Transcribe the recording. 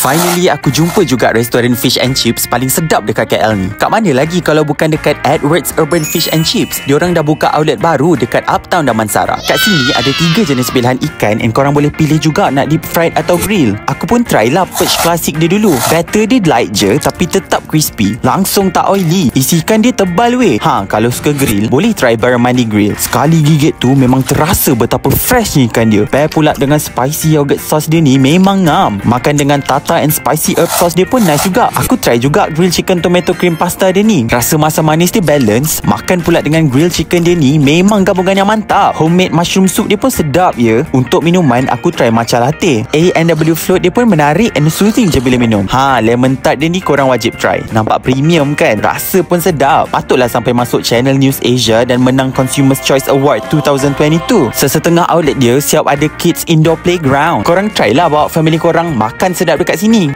Finally, aku jumpa juga restoran fish and chips paling sedap dekat KL ni. Kat mana lagi kalau bukan dekat Edwards Urban Fish and Chips. Diorang dah buka outlet baru dekat Uptown Damansara. Kat sini ada 3 jenis pilihan ikan and korang boleh pilih juga nak deep fried atau grill. Aku pun try lah perch klasik dia dulu. Batter dia light je tapi tetap crispy. Langsung tak oily. Isi ikan dia tebal weh. Kalau suka grill, boleh try Barramundi Grill. Sekali gigit tu memang terasa betapa fresh ni ikan dia. Pair pula dengan spicy yogurt sauce dia ni memang ngam. Makan dengan tartar and spicy herb sauce dia pun nice juga. Aku try juga grill chicken tomato cream pasta dia ni. Rasa masam manis dia balance. Makan pula dengan grill chicken dia ni memang gabungan yang mantap. Homemade mushroom soup dia pun sedap ya. Untuk minuman aku try matcha latte. A&W float dia pun menarik and soothing je bila minum. Lemon tart dia ni korang wajib try. Nampak premium kan? Rasa pun sedap. Patutlah sampai masuk Channel News Asia dan menang Consumers Choice Award 2022. Sesetengah outlet dia siap ada kids indoor playground. Korang try lah bawa family korang makan sedap dekat sini.